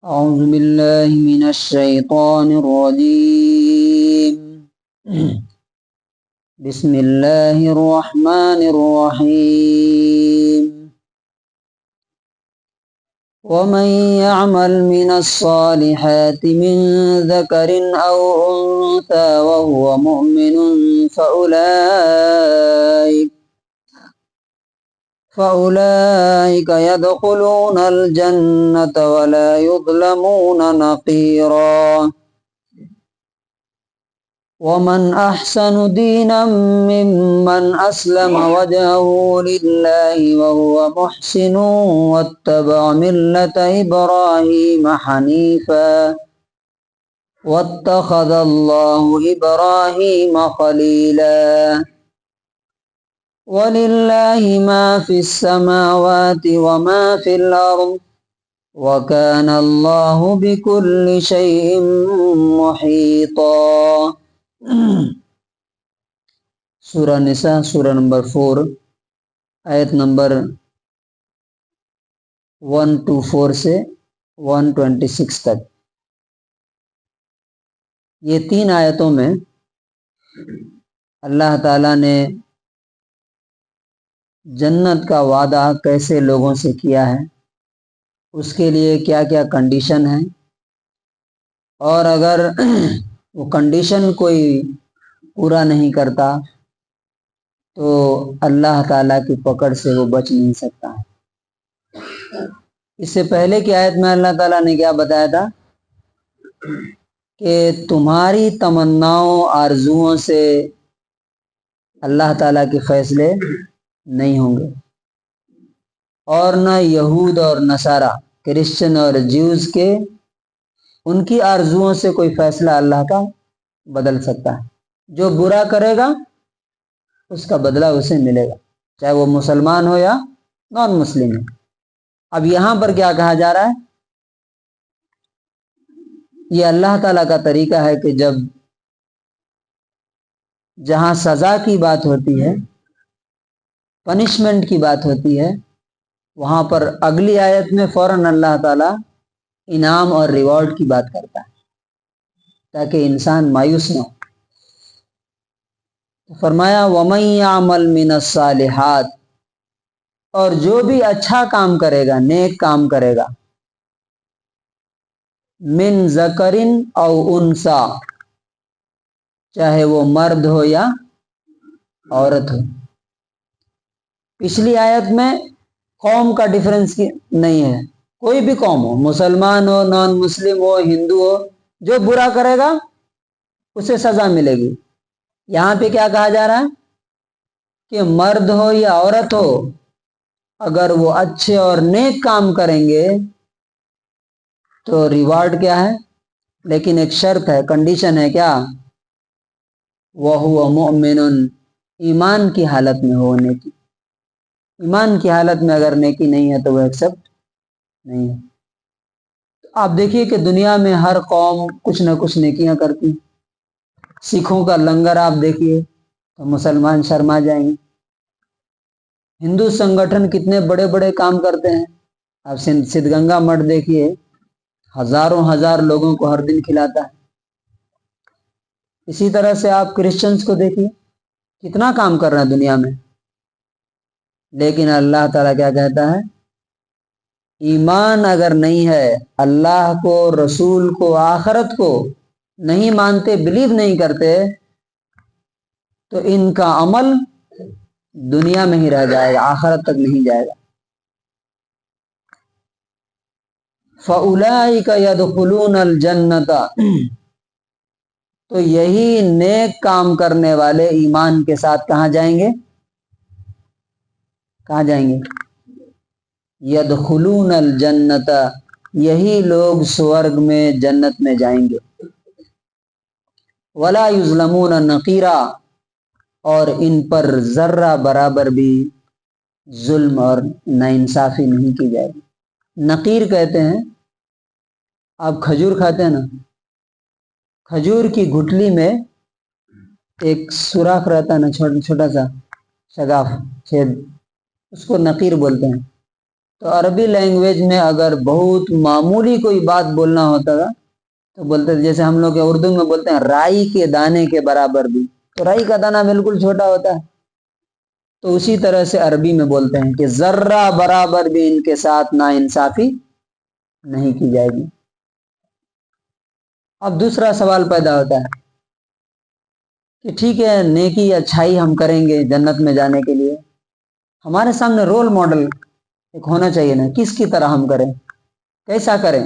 أعوذ بالله من الشيطان الرجيم بسم الله الرحمن الرحيم ومن يعمل من الصالحات من ذكر أو أنثى وهو مؤمن فأولئك يدخلون الجنة ولا يظلمون نقيرا ومن أحسن دينا ممن أسلم وجهه لله وهو محسن واتبع ملة إبراهيم حنيفا واتخذ الله إبراهيم خليلا ولله ما في السماوات وما في الأرض وكان الله بكل شيء محيطا. سورہ نساء سورہ نمبر 4 آیت نمبر 124 سے 126 تک. یہ 3 آیتوں میں اللہ تعالیٰ نے جنت کا وعدہ کیسے لوگوں سے کیا ہے، اس کے لیے کیا کیا کنڈیشن ہے، اور اگر وہ کنڈیشن کوئی پورا نہیں کرتا تو اللہ تعالیٰ کی پکڑ سے وہ بچ نہیں سکتا. اس سے پہلے کی آیت میں اللہ تعالیٰ نے کیا بتایا تھا کہ تمہاری تمناؤں آرزوؤں سے اللہ تعالیٰ کے فیصلے نہیں ہوں گے، اور نہ یہود اور نصارہ کرسچن اور جیوز کے ان کی آرزوؤں سے کوئی فیصلہ اللہ کا بدل سکتا ہے. جو برا کرے گا اس کا بدلہ اسے ملے گا، چاہے وہ مسلمان ہو یا نان مسلم ہو. اب یہاں پر کیا کہا جا رہا ہے، یہ اللہ تعالیٰ کا طریقہ ہے کہ جہاں سزا کی بات ہوتی ہے، پنشمنٹ کی بات ہوتی ہے، وہاں پر اگلی آیت میں فوراً اللہ تعالیٰ انعام اور ریوارڈ کی بات کرتا ہے تاکہ انسان مایوس نہ ہو. فرمایا وَمَن يَعْمَلْ مِنَ الصَّالِحَاتِ، اور جو بھی اچھا کام کرے گا، نیک کام کرے گا، من ذکرن او انسا، چاہے وہ مرد ہو یا عورت ہو. پچھلی آیت میں قوم کا ڈیفرنس نہیں ہے، کوئی بھی قوم ہو، مسلمان ہو، نان مسلم ہو، ہندو ہو، جو برا کرے گا اسے سزا ملے گی. یہاں پہ کیا کہا جا رہا ہے کہ مرد ہو یا عورت ہو، اگر وہ اچھے اور نیک کام کریں گے تو ریوارڈ کیا ہے، لیکن ایک شرط ہے، کنڈیشن ہے، کیا؟ وَهُوَ مُؤْمِنٌ، ایمان کی حالت میں ہونے کی. ایمان کی حالت میں اگر نیکی نہیں ہے تو وہ ایکسپٹ نہیں ہے. آپ دیکھیے کہ دنیا میں ہر قوم کچھ نہ کچھ نیکیاں کرتی. سکھوں کا لنگر آپ دیکھیے تو مسلمان شرما جائیں گے. ہندو سنگٹھن کتنے بڑے بڑے کام کرتے ہیں. آپ سدھ گنگا مٹھ دیکھیے، ہزار لوگوں کو ہر دن کھلاتا ہے. اسی طرح سے آپ کرسچنز کو دیکھیے، کتنا کام کر رہے ہیں دنیا میں. لیکن اللہ تعالیٰ کیا کہتا ہے، ایمان اگر نہیں ہے، اللہ کو، رسول کو، آخرت کو نہیں مانتے، بلیو نہیں کرتے، تو ان کا عمل دنیا میں ہی رہ جائے گا، آخرت تک نہیں جائے گا. فَأُولَئِكَ يَدْخُلُونَ الْجَنَّةَ، تو یہی نیک کام کرنے والے ایمان کے ساتھ کہاں جائیں گے؟ کہاں جائیں گے؟ یدخلون الجنت، یہی لوگ سورگ میں، جنت میں جائیں گے. ولا یظلمون نقیرا، اور ان پر ذرہ برابر بھی ظلم اور ناانصافی نہیں کی جائے گی. نقیر کہتے ہیں، آپ کھجور کھاتے ہیں نا، کھجور کی گٹلی میں ایک سوراخ رہتا ہے نا، چھوٹا سا شگاف چھید، اس کو نقیر بولتے ہیں. تو عربی لینگویج میں اگر بہت معمولی کوئی بات بولنا ہوتا تھا تو بولتے تھے، جیسے ہم لوگ اردو میں بولتے ہیں رائی کے دانے کے برابر بھی، تو رائی کا دانہ بالکل چھوٹا ہوتا ہے، تو اسی طرح سے عربی میں بولتے ہیں کہ ذرہ برابر بھی ان کے ساتھ نا انصافی نہیں کی جائے گی۔ اب دوسرا سوال پیدا ہوتا ہے کہ ٹھیک ہے، نیکی اچھائی ہم کریں گے جنت میں جانے کے لیے، ہمارے سامنے رول ماڈل ایک ہونا چاہیے نا، کس کی طرح ہم کریں، کیسا کریں؟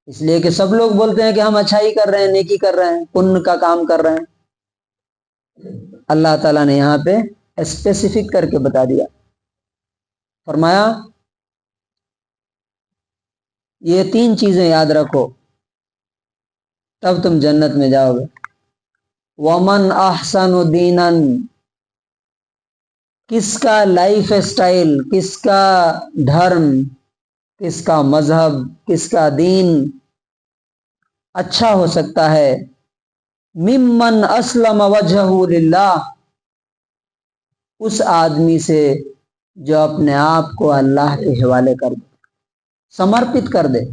اس لیے کہ سب لوگ بولتے ہیں کہ ہم اچھائی کر رہے ہیں، نیکی کر رہے ہیں، پن کا کام کر رہے ہیں۔ اللہ تعالیٰ نے یہاں پہ اسپیسیفک کر کے بتا دیا، فرمایا یہ 3 چیزیں یاد رکھو تب تم جنت میں جاؤ گے۔ ومن احسن دینا، کس کا لائف سٹائل، کس کا دھرم، کس کا مذہب، کس کا دین اچھا ہو سکتا ہے؟ ممن اسلم وجہہ للہ، اس آدمی سے جو اپنے آپ کو اللہ کے حوالے کر دے، سمرپت کر دے۔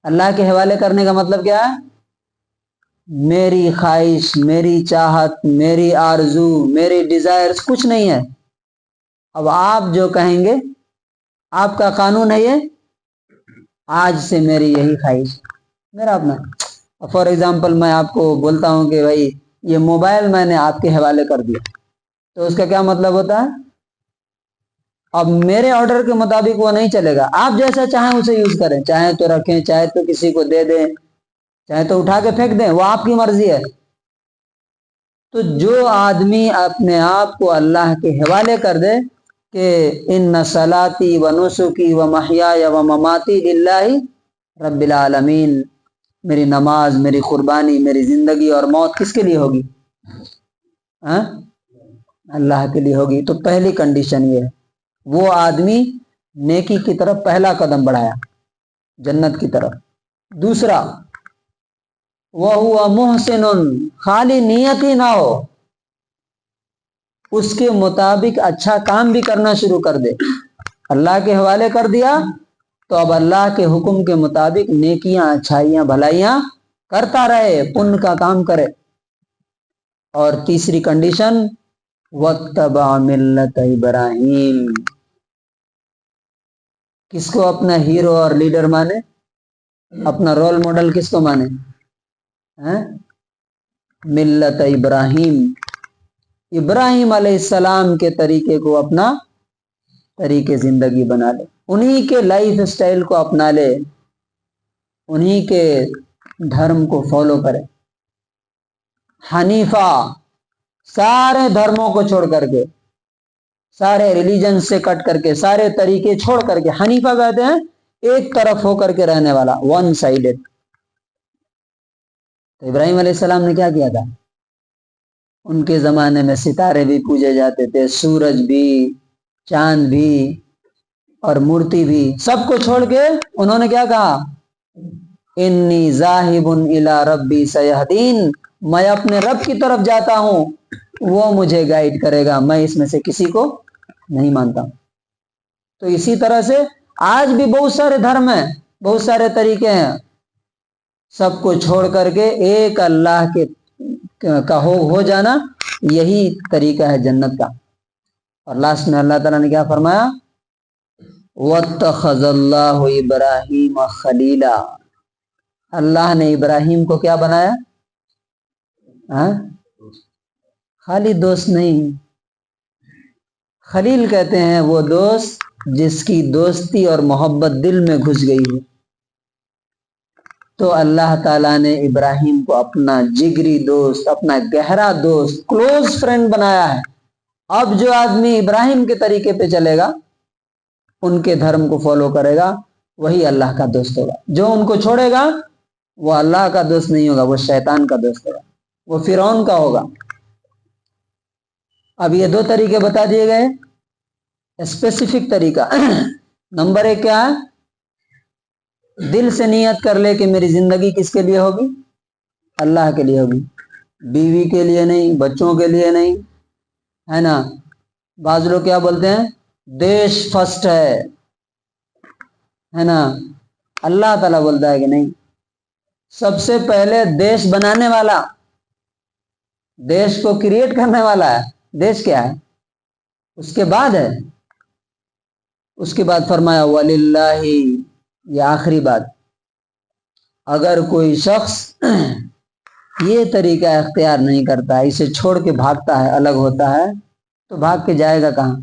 اللہ کے حوالے کرنے کا مطلب کیا ہے؟ میری خواہش، میری چاہت، میری آرزو، میری ڈیزائرز کچھ نہیں ہے، اب آپ جو کہیں گے، آپ کا قانون ہے یہ، آج سے میری یہی خواہش، میرا اپنا۔ فار ایگزامپل میں آپ کو بولتا ہوں کہ بھائی یہ موبائل میں نے آپ کے حوالے کر دیا، تو اس کا کیا مطلب ہوتا ہے؟ اب میرے آرڈر کے مطابق وہ نہیں چلے گا، آپ جیسا چاہیں اسے یوز کریں، چاہیں تو رکھیں، چاہے تو کسی کو دے دیں، چاہے تو اٹھا کے پھینک دیں، وہ آپ کی مرضی ہے۔ تو جو آدمی اپنے آپ کو اللہ کے حوالے کر دے کہ ان صلاتی و نسکی و محیای و مماتی للہ رب العالمین، میری نماز، میری قربانی، میری زندگی اور موت کس کے لیے ہوگی؟ اللہ کے لیے ہوگی۔ تو پہلی کنڈیشن یہ ہے، وہ آدمی نیکی کی طرف پہلا قدم بڑھایا، جنت کی طرف۔ دوسرا، وَهُوَ مُحْسِنٌ، خالی نیت ہی نہ ہو، اس کے مطابق اچھا کام بھی کرنا شروع کر دے۔ اللہ کے حوالے کر دیا تو اب اللہ کے حکم کے مطابق نیکیاں، اچھائیاں، بھلائیاں کرتا رہے، پن کا کام کرے۔ اور تیسری کنڈیشن، وَاتَّبَعَ مِلَّةَ ابراہیم، کس کو اپنا ہیرو اور لیڈر مانے، اپنا رول ماڈل کس کو مانے؟ ملت ابراہیم، ابراہیم علیہ السلام کے طریقے کو اپنا طریقے زندگی بنا لے، انہی کے لائف سٹائل کو اپنا لے، انہی کے دھرم کو فالو کرے۔ حنیفہ، سارے دھرموں کو چھوڑ کر کے، سارے ریلیجن سے کٹ کر کے، سارے طریقے چھوڑ کر کے، حنیفہ کہتے ہیں ایک طرف ہو کر کے رہنے والا، ون سائیڈڈ۔ تو ابراہیم علیہ السلام نے کیا کیا تھا؟ ان کے زمانے میں ستارے بھی پوجے جاتے تھے، سورج بھی، چاند بھی، اور مورتی بھی، سب کو چھوڑ کے انہوں نے کیا کہا؟ انی ذاہب الی ربی سیہدین، میں اپنے رب کی طرف جاتا ہوں، وہ مجھے گائیڈ کرے گا، میں اس میں سے کسی کو نہیں مانتا ہوں۔ تو اسی طرح سے آج بھی بہت سارے دھرم ہیں، بہت سارے طریقے ہیں، سب کو چھوڑ کر کے ایک اللہ کے کا ہو جانا، یہی طریقہ ہے جنت کا۔ اور لاسٹ میں اللہ تعالیٰ نے کیا فرمایا؟ وَاتَّخَذَ اللَّهُ إِبْرَاهِيمَ خَلِيلًا، اللہ نے ابراہیم کو کیا بنایا؟ خالی دوست نہیں، خلیل کہتے ہیں وہ دوست جس کی دوستی اور محبت دل میں گھس گئی ہو۔ تو اللہ تعالیٰ نے ابراہیم کو اپنا جگری دوست، اپنا گہرا دوست، کلوز فرینڈ بنایا ہے۔ اب جو آدمی ابراہیم کے طریقے پہ چلے گا، ان کے دھرم کو فالو کرے گا، وہی اللہ کا دوست ہوگا۔ جو ان کو چھوڑے گا وہ اللہ کا دوست نہیں ہوگا، وہ شیطان کا دوست ہوگا، وہ فرعون کا ہوگا۔ اب یہ 2 طریقے بتا دیے گئے، اسپیسیفک طریقہ۔ نمبر 1 کیا ہے؟ دل سے نیت کر لے کہ میری زندگی کس کے لیے ہوگی؟ اللہ کے لیے ہوگی، بیوی کے لیے نہیں، بچوں کے لیے نہیں، ہے نا۔ بعض لوگ کیا بولتے ہیں؟ دیش فرسٹ ہے، ہے نا؟ اللہ تعالیٰ بولتا ہے کہ نہیں، سب سے پہلے دیش بنانے والا، دیش کو کریٹ کرنے والا ہے، دیش کیا ہے، اس کے بعد ہے، اس کے بعد فرمایا وَلِلَّهِ، یہ آخری بات، اگر کوئی شخص یہ طریقہ اختیار نہیں کرتا ہے، اسے چھوڑ کے بھاگتا ہے، الگ ہوتا ہے، تو بھاگ کے جائے گا کہاں؟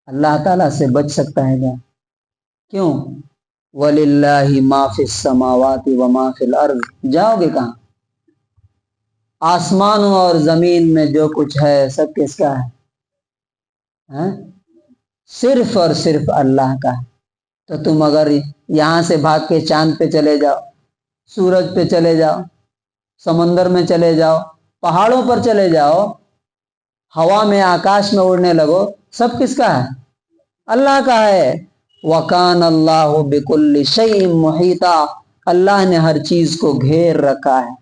اللہ تعالیٰ سے بچ سکتا ہے کیا؟ کیوں؟ وَلِلَّهِ مَا فِي السَّمَاوَاتِ وَمَا فِي الْأَرْضِ، جاؤ گے کہاں؟ آسمانوں اور زمین میں جو کچھ ہے سب کس کا ہے؟ صرف اور صرف اللہ کا ہے۔ تو تم اگر یہاں سے بھاگ کے چاند پہ چلے جاؤ، سورج پہ چلے جاؤ، سمندر میں چلے جاؤ، پہاڑوں پر چلے جاؤ، ہوا میں آکاش میں اڑنے لگو، سب کس کا ہے؟ اللہ کا ہے۔ وَكَانَ اللَّهُ بِكُلِّ شَيْءٍ مُحِيطًا، اللہ نے ہر چیز کو گھیر رکھا ہے،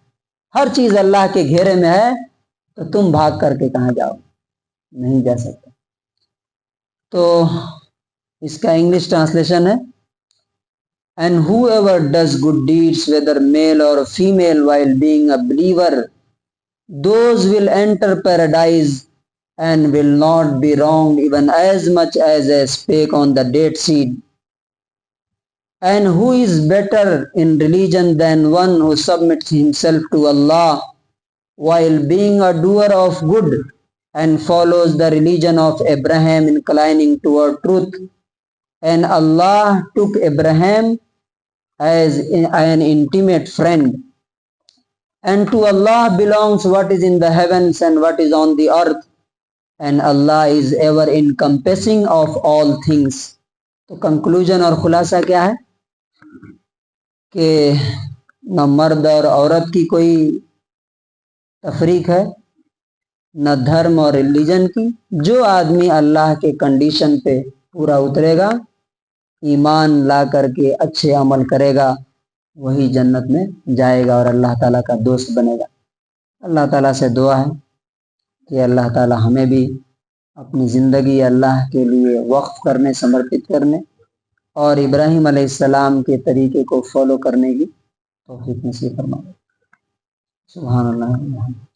ہر چیز اللہ کے گھیرے میں ہے، تو تم بھاگ کر کے کہاں جاؤ؟ نہیں جا سکتے۔ تو اس کا انگلش ٹرانسلیشن ہے And whoever does good deeds, whether male or female, while being a believer, those will enter paradise and will not be wronged even as much as a speck on the dead seed. And who is better in religion than one who submits himself to Allah while being a doer of good and follows the religion of Abraham, inclining toward truth. And Allah took Abraham as an intimate friend. And to Allah belongs what is in the heavens and what is on the earth. And Allah is ever encompassing of all things. تو conclusion اور خلاصہ کیا ہے کہ نہ مرد اور عورت کی کوئی تفریق ہے، نہ دھرم اور ریلیجن کی۔ جو آدمی اللہ کے کنڈیشن پہ پورا اترے گا، ایمان لا کر کے اچھے عمل کرے گا، وہی جنت میں جائے گا اور اللہ تعالیٰ کا دوست بنے گا۔ اللہ تعالیٰ سے دعا ہے کہ اللہ تعالیٰ ہمیں بھی اپنی زندگی اللہ کے لیے وقف کرنے، سمرپت کرنے اور ابراہیم علیہ السلام کے طریقے کو فالو کرنے کی توفیق نصیب فرمائے۔ سبحان اللہ۔